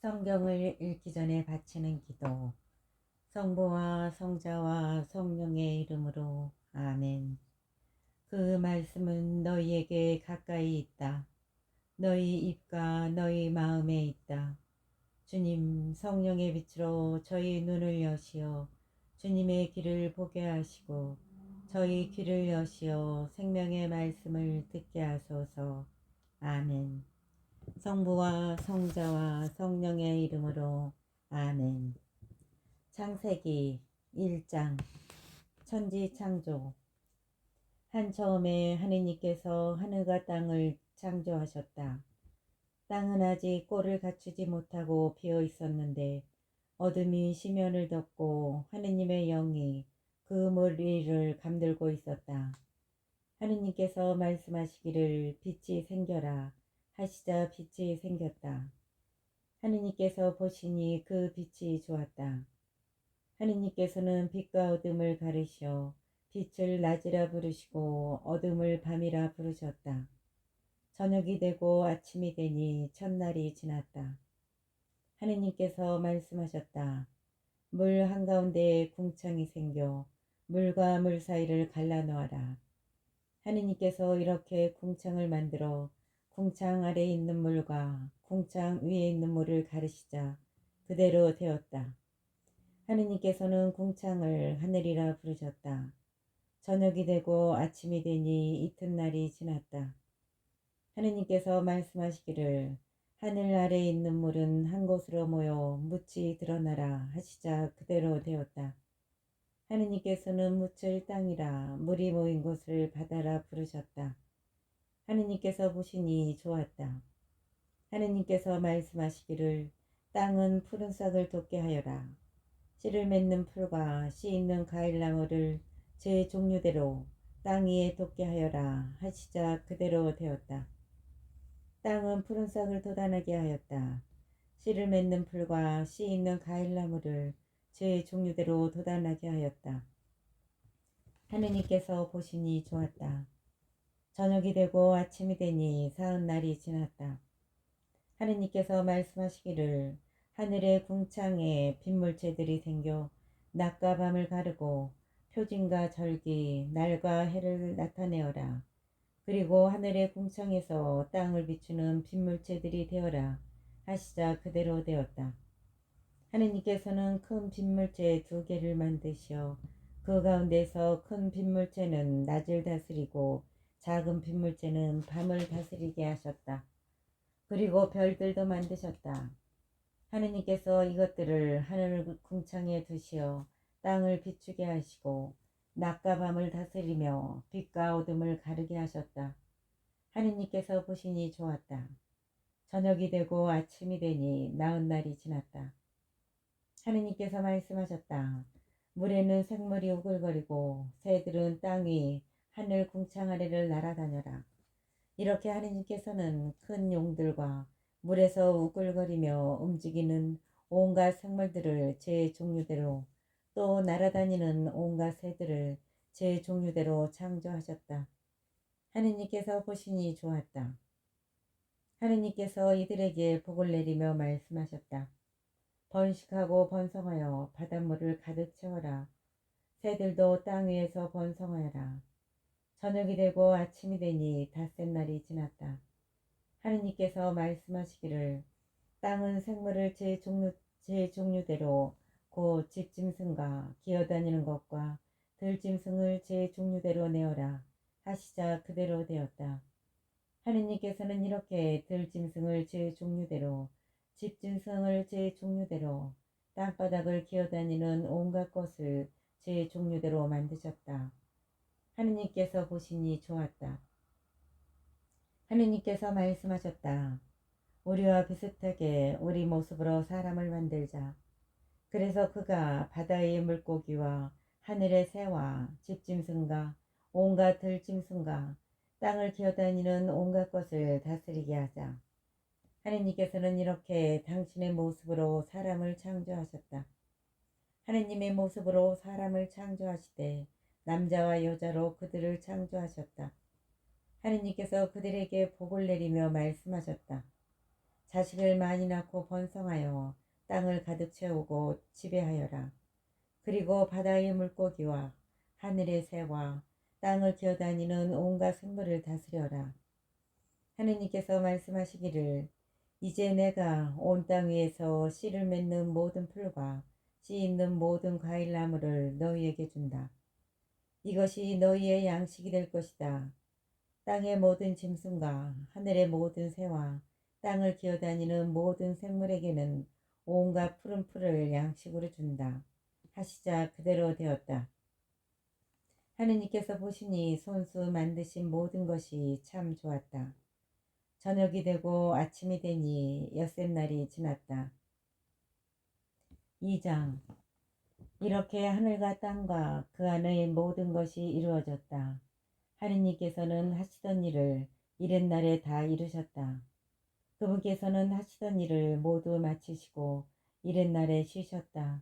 성경을 읽기 전에 바치는 기도. 성부와 성자와 성령의 이름으로 아멘. 그 말씀은 너희에게 가까이 있다. 너희 입과 너희 마음에 있다. 주님, 성령의 빛으로 저희 눈을 여시어 주님의 길을 보게 하시고 저희 귀를 여시어 생명의 말씀을 듣게 하소서. 아멘. 성부와 성자와 성령의 이름으로 아멘. 창세기 1장. 천지창조. 한처음에 하느님께서 하늘과 땅을 창조하셨다. 땅은 아직 꼴을 갖추지 못하고 비어 있었는데 어둠이 시면을 덮고 하느님의 영이 그 머리를 감돌고 있었다. 하느님께서 말씀하시기를 빛이 생겨라 하시자 빛이 생겼다. 하느님께서 보시니 그 빛이 좋았다. 하느님께서는 빛과 어둠을 가르시어 빛을 낮이라 부르시고 어둠을 밤이라 부르셨다. 저녁이 되고 아침이 되니 첫날이 지났다. 하느님께서 말씀하셨다. 물 한가운데에 궁창이 생겨 물과 물 사이를 갈라놓아라. 하느님께서 이렇게 궁창을 만들어 궁창 아래에 있는 물과 궁창 위에 있는 물을 가르시자 그대로 되었다. 하느님께서는 궁창을 하늘이라 부르셨다. 저녁이 되고 아침이 되니 이튿날이 지났다. 하느님께서 말씀하시기를 하늘 아래에 있는 물은 한 곳으로 모여 묻이 드러나라 하시자 그대로 되었다. 하느님께서는 묻을 땅이라 물이 모인 곳을 바다라 부르셨다. 하느님께서 보시니 좋았다. 하느님께서 말씀하시기를 땅은 푸른 싹을 돋게 하여라. 씨를 맺는 풀과 씨 있는 과일나무를 제 종류대로 땅 위에 돋게 하여라 하시자 그대로 되었다. 땅은 푸른 싹을 돋아나게 하였다. 씨를 맺는 풀과 씨 있는 과일나무를 제 종류대로 돋아나게 하였다. 하느님께서 보시니 좋았다. 저녁이 되고 아침이 되니 사흘날이 지났다. 하느님께서 말씀하시기를 하늘의 궁창에 빗물체들이 생겨 낮과 밤을 가르고 표징과 절기, 날과 해를 나타내어라. 그리고 하늘의 궁창에서 땅을 비추는 빗물체들이 되어라 하시자 그대로 되었다. 하느님께서는 큰 빗물체 2개를 만드시어 그 가운데서 큰 빗물체는 낮을 다스리고 작은 빗물체는 밤을 다스리게 하셨다. 그리고 별들도 만드셨다. 하느님께서 이것들을 하늘 궁창에 두시어 땅을 비추게 하시고 낮과 밤을 다스리며 빛과 어둠을 가르게 하셨다. 하느님께서 보시니 좋았다. 저녁이 되고 아침이 되니 나흔날이 지났다. 하느님께서 말씀하셨다. 물에는 생물이 우글거리고 새들은 땅 위 하늘 궁창 아래를 날아다녀라. 이렇게 하느님께서는 큰 용들과 물에서 우글거리며 움직이는 온갖 생물들을 제 종류대로 또 날아다니는 온갖 새들을 제 종류대로 창조하셨다. 하느님께서 보시니 좋았다. 하느님께서 이들에게 복을 내리며 말씀하셨다. 번식하고 번성하여 바닷물을 가득 채워라. 새들도 땅 위에서 번성하여라. 저녁이 되고 아침이 되니 닷새 날이 지났다. 하느님께서 말씀하시기를 땅은 생물을 제 종류대로 곧 집짐승과 기어다니는 것과 들짐승을 제 종류대로 내어라 하시자 그대로 되었다. 하느님께서는 이렇게 들짐승을 제 종류대로 집짐승을 제 종류대로 땅바닥을 기어다니는 온갖 것을 제 종류대로 만드셨다. 하느님께서 보시니 좋았다. 하느님께서 말씀하셨다. 우리와 비슷하게 우리 모습으로 사람을 만들자. 그래서 그가 바다의 물고기와 하늘의 새와 집짐승과 온갖 들짐승과 땅을 기어다니는 온갖 것을 다스리게 하자. 하느님께서는 이렇게 당신의 모습으로 사람을 창조하셨다. 하느님의 모습으로 사람을 창조하시되 남자와 여자로 그들을 창조하셨다. 하느님께서 그들에게 복을 내리며 말씀하셨다. 자식을 많이 낳고 번성하여 땅을 가득 채우고 지배하여라. 그리고 바다의 물고기와 하늘의 새와 땅을 기어다니는 온갖 생물을 다스려라. 하느님께서 말씀하시기를 이제 내가 온 땅 위에서 씨를 맺는 모든 풀과 씨 있는 모든 과일나무를 너희에게 준다. 이것이 너희의 양식이 될 것이다. 땅의 모든 짐승과 하늘의 모든 새와 땅을 기어다니는 모든 생물에게는 온갖 푸른 풀을 양식으로 준다. 하시자 그대로 되었다. 하느님께서 보시니 손수 만드신 모든 것이 참 좋았다. 저녁이 되고 아침이 되니 엿새날이 지났다. 2장. 이렇게 하늘과 땅과 그 안의 모든 것이 이루어졌다. 하느님께서는 하시던 일을 이튿날에 다 이루셨다. 그분께서는 하시던 일을 모두 마치시고 이튿날에 쉬셨다.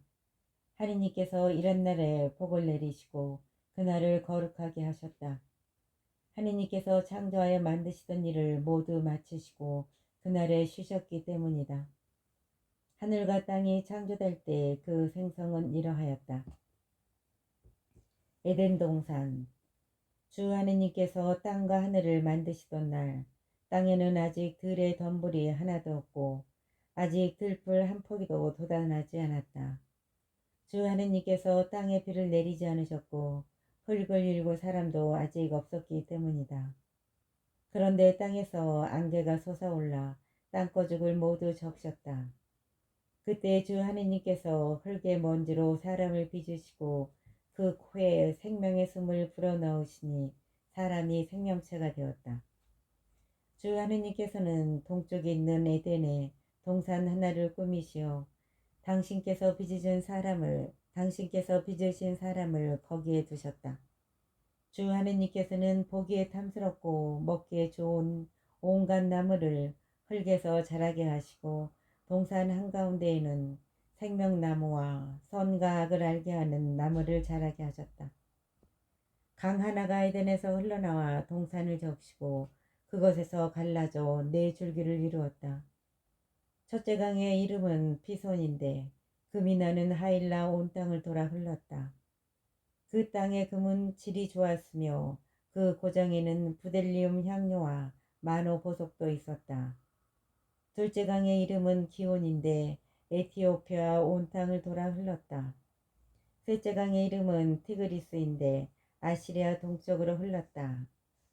하느님께서 이튿날에 복을 내리시고 그날을 거룩하게 하셨다. 하느님께서 창조하여 만드시던 일을 모두 마치시고 그날에 쉬셨기 때문이다. 하늘과 땅이 창조될 때 그 생성은 이러하였다. 에덴 동산. 주 하느님께서 땅과 하늘을 만드시던 날 땅에는 아직 들의 덤불이 하나도 없고 아직 들풀 한 포기도 돋아나지 않았다. 주 하느님께서 땅에 비를 내리지 않으셨고 흙을 일고 사람도 아직 없었기 때문이다. 그런데 땅에서 안개가 솟아올라 땅거죽을 모두 적셨다. 그때 주 하느님께서 흙의 먼지로 사람을 빚으시고 그 코에 생명의 숨을 불어넣으시니 사람이 생명체가 되었다. 주 하느님께서는 동쪽에 있는 에덴에 동산 하나를 꾸미시어 당신께서 빚으신 사람을 거기에 두셨다. 주 하느님께서는 보기에 탐스럽고 먹기에 좋은 온갖 나무를 흙에서 자라게 하시고 동산 한가운데에는 생명나무와 선과 악을 알게 하는 나무를 자라게 하셨다. 강 하나가 에덴에서 흘러나와 동산을 적시고 그것에서 갈라져 네 줄기를 이루었다. 첫째 강의 이름은 피손인데 금이 나는 하일라 온 땅을 돌아 흘렀다. 그 땅의 금은 질이 좋았으며 그 고장에는 부델리움 향료와 마노 보석도 있었다. 둘째 강의 이름은 기온인데 에티오피아 온 땅을 돌아 흘렀다. 셋째 강의 이름은 티그리스인데 아시리아 동쪽으로 흘렀다.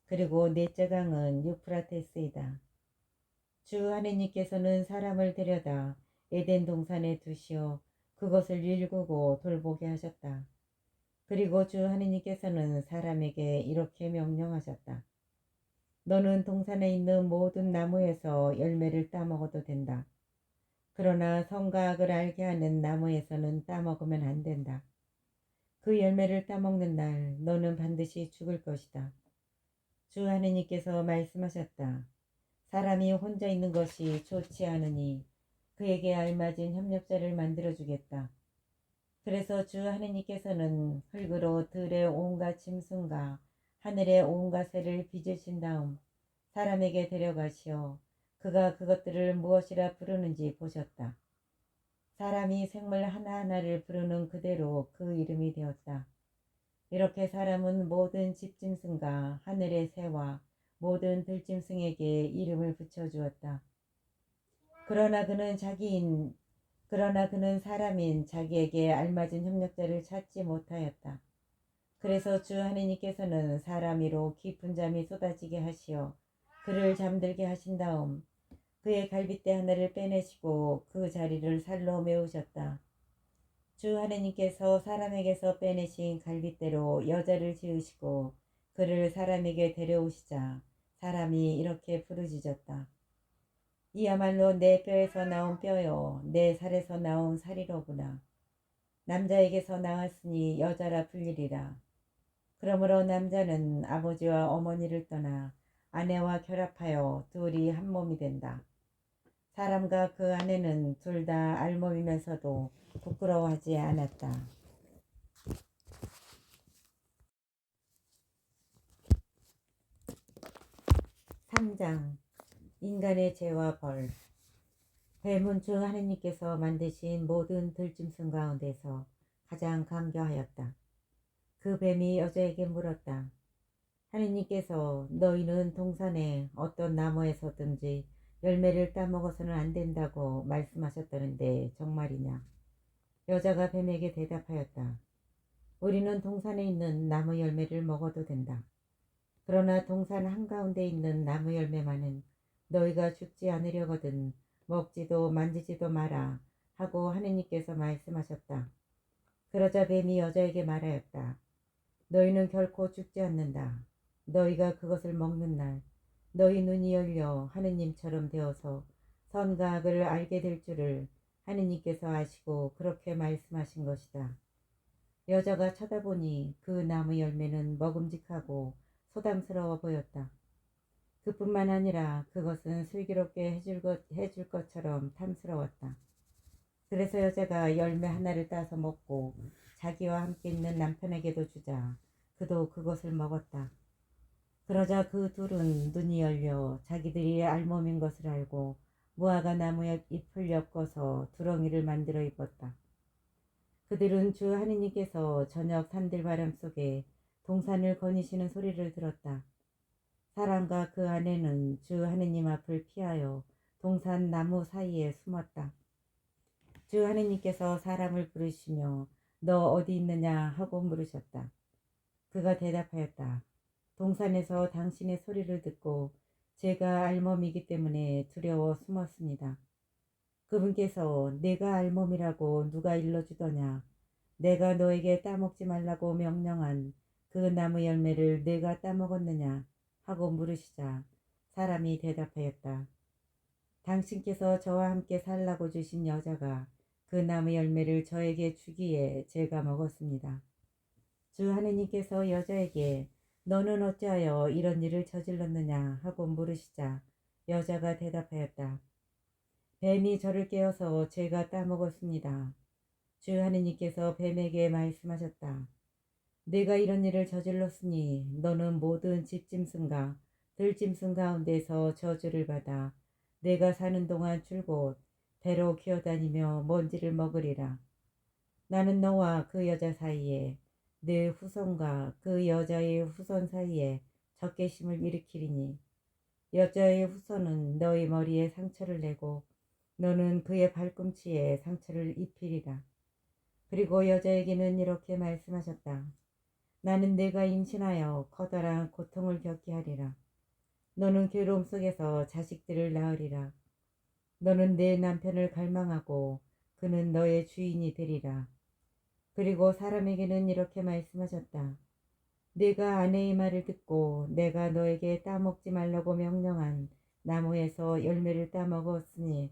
그리고 넷째 강은 유프라테스이다. 주 하느님께서는 사람을 데려다 에덴 동산에 두시어 그것을 일구고 돌보게 하셨다. 그리고 주 하느님께서는 사람에게 이렇게 명령하셨다. 너는 동산에 있는 모든 나무에서 열매를 따먹어도 된다. 그러나 선과 악을 알게 하는 나무에서는 따먹으면 안 된다. 그 열매를 따먹는 날 너는 반드시 죽을 것이다. 주 하느님께서 말씀하셨다. 사람이 혼자 있는 것이 좋지 않으니 그에게 알맞은 협력자를 만들어주겠다. 그래서 주 하느님께서는 흙으로 들의 온갖 짐승과 하늘의 온갖 새를 빚으신 다음 사람에게 데려가시어 그가 그것들을 무엇이라 부르는지 보셨다. 사람이 생물 하나하나를 부르는 그대로 그 이름이 되었다. 이렇게 사람은 모든 집짐승과 하늘의 새와 모든 들짐승에게 이름을 붙여주었다. 그러나 그는 사람인 자기에게 알맞은 협력자를 찾지 못하였다. 그래서 주 하느님께서는 사람 위로 깊은 잠이 쏟아지게 하시어 그를 잠들게 하신 다음 그의 갈빗대 하나를 빼내시고 그 자리를 살로 메우셨다. 주 하느님께서 사람에게서 빼내신 갈빗대로 여자를 지으시고 그를 사람에게 데려오시자 사람이 이렇게 부르짖었다. 이야말로 내 뼈에서 나온 뼈요 내 살에서 나온 살이로구나. 남자에게서 나왔으니 여자라 불리리라. 그러므로 남자는 아버지와 어머니를 떠나 아내와 결합하여 둘이 한 몸이 된다. 사람과 그 아내는 둘 다 알몸이면서도 부끄러워하지 않았다. 3장. 인간의 죄와 벌. 뱀은 주 하느님께서 만드신 모든 들짐승 가운데서 가장 강교하였다. 그 뱀이 여자에게 물었다. 하느님께서 너희는 동산의 어떤 나무에서든지 열매를 따먹어서는 안 된다고 말씀하셨다는데 정말이냐? 여자가 뱀에게 대답하였다. 우리는 동산에 있는 나무 열매를 먹어도 된다. 그러나 동산 한가운데 있는 나무 열매만은 너희가 죽지 않으려거든 먹지도 만지지도 마라 하고 하느님께서 말씀하셨다. 그러자 뱀이 여자에게 말하였다. 너희는 결코 죽지 않는다. 너희가 그것을 먹는 날 너희 눈이 열려 하느님처럼 되어서 선과 악을 알게 될 줄을 하느님께서 아시고 그렇게 말씀하신 것이다. 여자가 쳐다보니 그 나무 열매는 먹음직하고 소담스러워 보였다. 그뿐만 아니라 그것은 슬기롭게 해줄 것처럼 탐스러웠다. 그래서 여자가 열매 하나를 따서 먹고 자기와 함께 있는 남편에게도 주자 그도 그것을 먹었다. 그러자 그 둘은 눈이 열려 자기들이 알몸인 것을 알고 무화과 나무에 잎을 엮어서 두렁이를 만들어 입었다. 그들은 주 하느님께서 저녁 산들바람 속에 동산을 거니시는 소리를 들었다. 사람과 그 아내는 주 하느님 앞을 피하여 동산 나무 사이에 숨었다. 주 하느님께서 사람을 부르시며 너 어디 있느냐 하고 물으셨다. 그가 대답하였다. 동산에서 당신의 소리를 듣고 제가 알몸이기 때문에 두려워 숨었습니다. 그분께서 내가 알몸이라고 누가 일러주더냐? 내가 너에게 따먹지 말라고 명령한 그 나무 열매를 내가 따먹었느냐? 하고 물으시자 사람이 대답하였다. 당신께서 저와 함께 살라고 주신 여자가 그 나무 열매를 저에게 주기에 제가 먹었습니다. 주 하느님께서 여자에게 너는 어찌하여 이런 일을 저질렀느냐 하고 물으시자 여자가 대답하였다. 뱀이 저를 깨어서 제가 따먹었습니다. 주 하느님께서 뱀에게 말씀하셨다. 내가 이런 일을 저질렀으니 너는 모든 집짐승과 들짐승 가운데서 저주를 받아 내가 사는 동안 줄곧 배로 기어다니며 먼지를 먹으리라. 나는 너와 그 여자 사이에 내 후손과 그 여자의 후손 사이에 적개심을 일으키리니 여자의 후손은 너희 머리에 상처를 내고 너는 그의 발꿈치에 상처를 입히리라. 그리고 여자에게는 이렇게 말씀하셨다. 나는 내가 임신하여 커다란 고통을 겪게 하리라. 너는 괴로움 속에서 자식들을 낳으리라. 너는 내 남편을 갈망하고 그는 너의 주인이 되리라. 그리고 사람에게는 이렇게 말씀하셨다. 네가 아내의 말을 듣고 내가 너에게 따먹지 말라고 명령한 나무에서 열매를 따먹었으니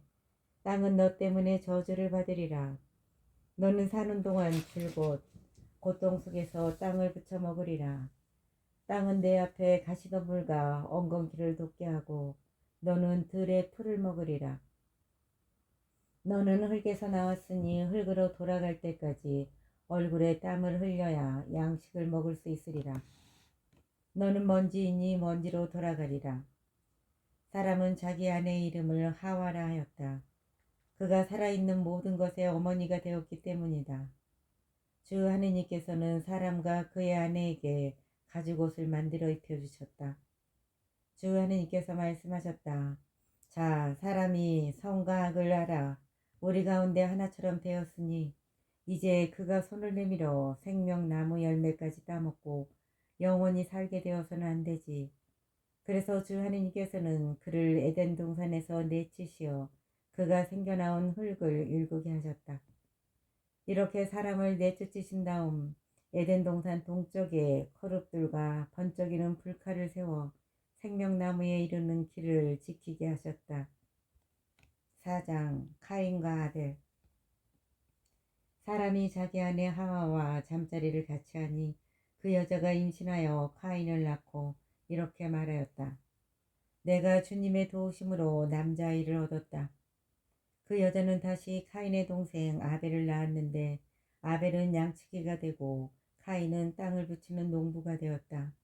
땅은 너 때문에 저주를 받으리라. 너는 사는 동안 줄곧 고통 속에서 땅을 부쳐 먹으리라. 땅은 내 앞에 가시덤불과 엉겅퀴를 돋게 하고 너는 들의 풀을 먹으리라. 너는 흙에서 나왔으니 흙으로 돌아갈 때까지 얼굴에 땀을 흘려야 양식을 먹을 수 있으리라. 너는 먼지이니 먼지로 돌아가리라. 사람은 자기 아내의 이름을 하와라 하였다. 그가 살아있는 모든 것의 어머니가 되었기 때문이다. 주 하느님께서는 사람과 그의 아내에게 가죽옷을 만들어 입혀주셨다. 주 하느님께서 말씀하셨다. 자, 사람이 성과 악을 알아 우리 가운데 하나처럼 되었으니 이제 그가 손을 내밀어 생명나무 열매까지 따먹고 영원히 살게 되어서는 안 되지. 그래서 주 하느님께서는 그를 에덴 동산에서 내치시어 그가 생겨나온 흙을 일구게 하셨다. 이렇게 사람을 내쫓으신 다음 에덴 동산 동쪽에 커룹들과 번쩍이는 불칼을 세워 생명나무에 이르는 길을 지키게 하셨다. 4장 카인과 아벨. 사람이 자기 아내 하와와 잠자리를 같이 하니 그 여자가 임신하여 카인을 낳고 이렇게 말하였다. 내가 주님의 도우심으로 남자아이를 얻었다. 그 여자는 다시 카인의 동생 아벨을 낳았는데 아벨은 양치기가 되고 카인은 땅을 붙이는 농부가 되었다.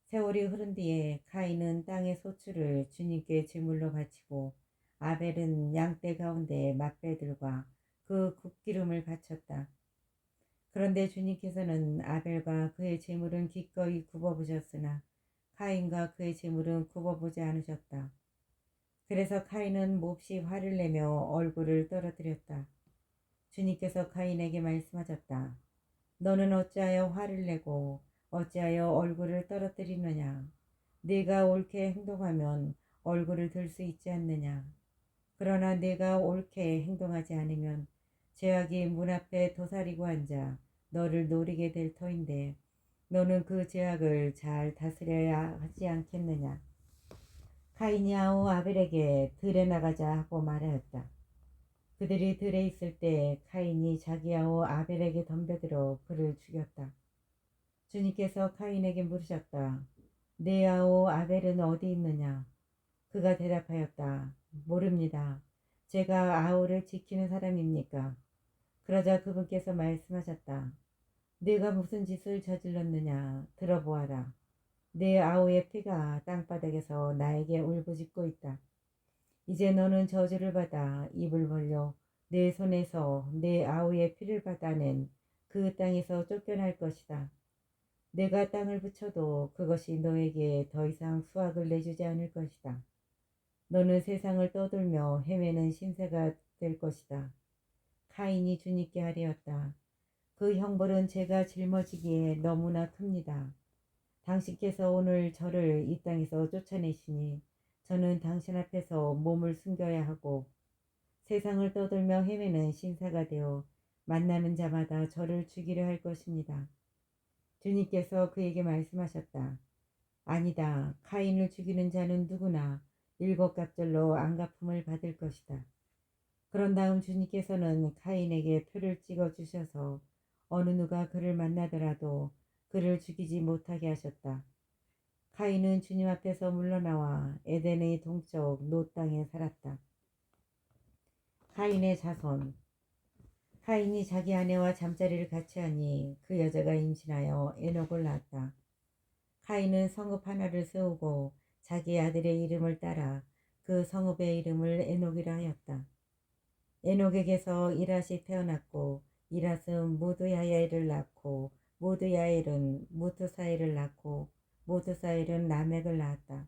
세월이 흐른 뒤에 카인은 땅의 소출을 주님께 제물로 바치고 아벨은 양떼 가운데 막배들과 그 굽기름을 바쳤다. 그런데 주님께서는 아벨과 그의 제물은 기꺼이 굽어보셨으나 카인과 그의 제물은 굽어보지 않으셨다. 그래서 카인은 몹시 화를 내며 얼굴을 떨어뜨렸다. 주님께서 카인에게 말씀하셨다. 너는 어찌하여 화를 내고 어찌하여 얼굴을 떨어뜨리느냐. 네가 옳게 행동하면 얼굴을 들 수 있지 않느냐. 그러나 네가 옳게 행동하지 않으면 죄악이 문 앞에 도사리고 앉아 너를 노리게 될 터인데 너는 그 죄악을 잘 다스려야 하지 않겠느냐. 카인이 아우 아벨에게 들에 나가자 하고 말하였다. 그들이 들에 있을 때 카인이 자기 아우 아벨에게 덤벼들어 그를 죽였다. 주님께서 카인에게 물으셨다. 내 아우 아벨은 어디 있느냐? 그가 대답하였다. 모릅니다. 제가 아우를 지키는 사람입니까? 그러자 그분께서 말씀하셨다. 네가 무슨 짓을 저질렀느냐? 들어보아라. 내 아우의 피가 땅바닥에서 나에게 울부짖고 있다. 이제 너는 저주를 받아 입을 벌려 내 손에서 내 아우의 피를 받아낸 그 땅에서 쫓겨날 것이다. 내가 땅을 붙여도 그것이 너에게 더 이상 수확을 내주지 않을 것이다. 너는 세상을 떠돌며 헤매는 신세가 될 것이다. 카인이 주님께 하리었다. 그 형벌은 제가 짊어지기에 너무나 큽니다. 당신께서 오늘 저를 이 땅에서 쫓아내시니 저는 당신 앞에서 몸을 숨겨야 하고 세상을 떠돌며 헤매는 신사가 되어 만나는 자마다 저를 죽이려 할 것입니다. 주님께서 그에게 말씀하셨다. 아니다. 카인을 죽이는 자는 누구나 일곱 갑절로 안갚음을 받을 것이다. 그런 다음 주님께서는 카인에게 표를 찍어 주셔서 어느 누가 그를 만나더라도 그를 죽이지 못하게 하셨다. 카인은 주님 앞에서 물러나와 에덴의 동쪽 노 땅에 살았다. 카인의 자손. 카인이 자기 아내와 잠자리를 같이 하니 그 여자가 임신하여 에녹을 낳았다. 카인은 성읍 하나를 세우고 자기 아들의 이름을 따라 그 성읍의 이름을 에녹이라 하였다. 에녹에게서 이랏이 태어났고 이랏은 무드야엘을 낳고 무드야엘은 무투사엘을 낳고 무투사엘은 라멕을 낳았다.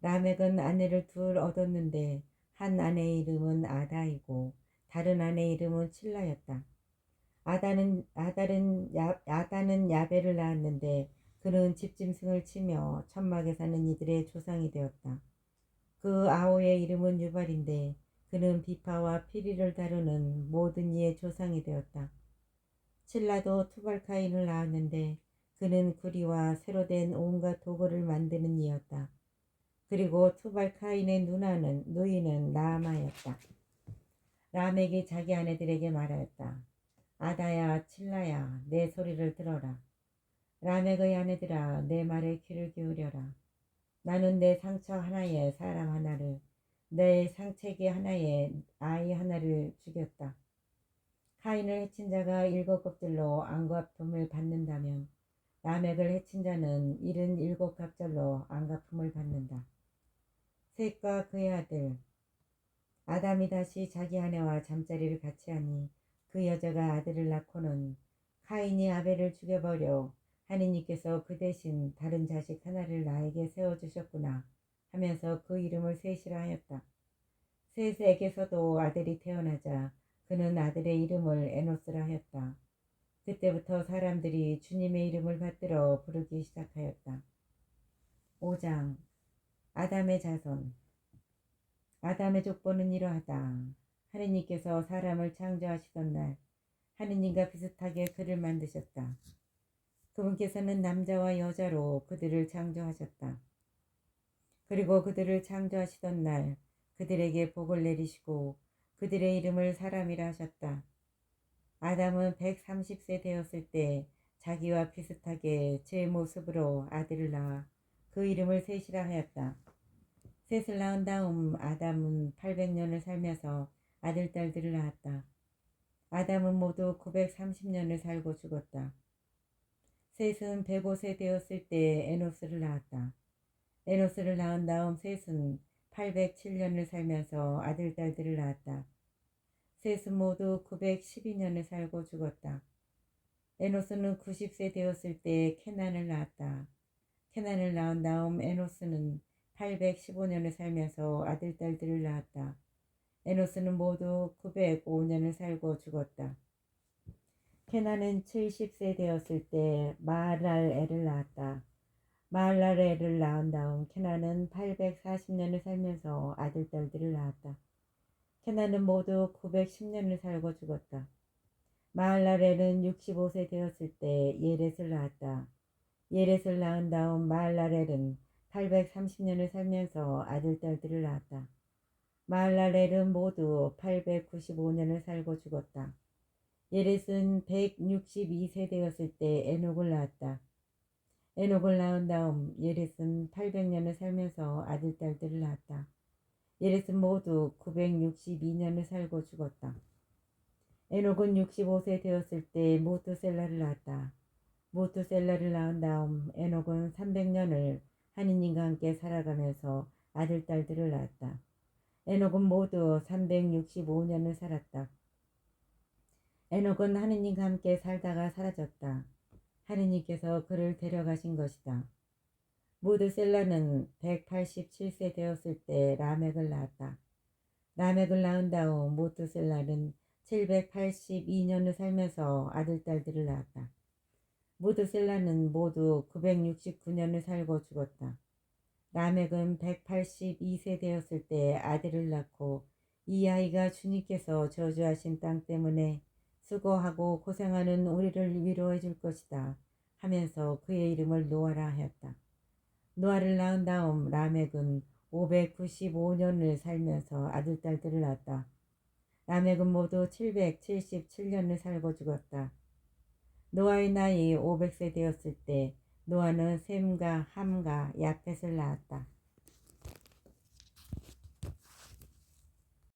라멕은 아내를 둘 얻었는데 한 아내의 이름은 아다이고 다른 아내의 이름은 칠라였다. 아다는 야벨을 낳았는데 그는 집짐승을 치며 천막에 사는 이들의 조상이 되었다. 그 아우의 이름은 유발인데 그는 비파와 피리를 다루는 모든 이의 조상이 되었다. 칠라도 투발카인을 낳았는데 그는 구리와 새로 된 온갖 도구를 만드는 이였다. 그리고 투발카인의 누이는 나아마였다. 라멕이 자기 아내들에게 말하였다. 아다야 칠라야 내 소리를 들어라. 라멕의 아내들아 내 말에 귀를 기울여라. 나는 내 상처 하나에 사람 하나를 내 상체기 하나에 아이 하나를 죽였다. 카인을 해친 자가 일곱 갑절로 안갚음을 받는다면 라멕을 해친 자는 77갑절로 안갚음을 받는다. 셋과 그의 아들. 아담이 다시 자기 아내와 잠자리를 같이 하니 그 여자가 아들을 낳고는 카인이 아벨을 죽여버려 하느님께서 그 대신 다른 자식 하나를 나에게 세워주셨구나 하면서 그 이름을 셋이라 하였다. 셋에게서도 아들이 태어나자 그는 아들의 이름을 에노스라 하였다. 그때부터 사람들이 주님의 이름을 받들어 부르기 시작하였다. 5장. 아담의 자손. 아담의 족보는 이러하다. 하느님께서 사람을 창조하시던 날 하느님과 비슷하게 그를 만드셨다. 그분께서는 남자와 여자로 그들을 창조하셨다. 그리고 그들을 창조하시던 날 그들에게 복을 내리시고 그들의 이름을 사람이라 하셨다. 아담은 130세 되었을 때 자기와 비슷하게 제 모습으로 아들을 낳아 그 이름을 셋이라 하였다. 셋을 낳은 다음 아담은 800년을 살면서 아들, 딸들을 낳았다. 아담은 모두 930년을 살고 죽었다. 셋은 105세 되었을 때 에노스를 낳았다. 에노스를 낳은 다음 셋은 807년을 살면서 아들, 딸들을 낳았다. 셋은 모두 912년을 살고 죽었다. 에노스는 90세 되었을 때 케난을 낳았다. 케난을 낳은 다음 에노스는 815년을 살면서 아들, 딸들을 낳았다. 에노스는 모두 905년을 살고 죽었다. 케난은 70세 되었을 때 마할랄엘을 낳았다. 마할랄엘을 낳은 다음 케난은 840년을 살면서 아들, 딸들을 낳았다. 케난은 모두 910년을 살고 죽었다. 마할랄엘은 65세 되었을 때 예렛을 낳았다. 예렛을 낳은 다음 마할랄엘은 830년을 살면서 아들, 딸들을 낳았다. 마할랄엘은 모두 895년을 살고 죽었다. 예렛은 162세 되었을 때 에녹을 낳았다. 에녹을 낳은 다음 예렛은 800년을 살면서 아들, 딸들을 낳았다. 예렛은 모두 962년을 살고 죽었다. 에녹은 65세 되었을 때 모투셀라를 낳았다. 모투셀라를 낳은 다음 에녹은 300년을 하느님과 함께 살아가면서 아들, 딸들을 낳았다. 에녹은 모두 365년을 살았다. 에녹은 하느님과 함께 살다가 사라졌다. 하느님께서 그를 데려가신 것이다. 무드셀라는 187세 되었을 때 라멕을 낳았다. 라멕을 낳은 다음 무드셀라는 782년을 살면서 아들, 딸들을 낳았다. 무드셀라는 모두 969년을 살고 죽었다. 라멕은 182세 되었을 때 아들을 낳고 이 아이가 주님께서 저주하신 땅 때문에 수고하고 고생하는 우리를 위로해 줄 것이다 하면서 그의 이름을 노아라 하였다. 노아를 낳은 다음 라멕은 595년을 살면서 아들, 딸들을 낳았다. 라멕은 모두 777년을 살고 죽었다. 노아의 나이 500세 되었을 때 노아는 셈과 함과 야펫을 낳았다.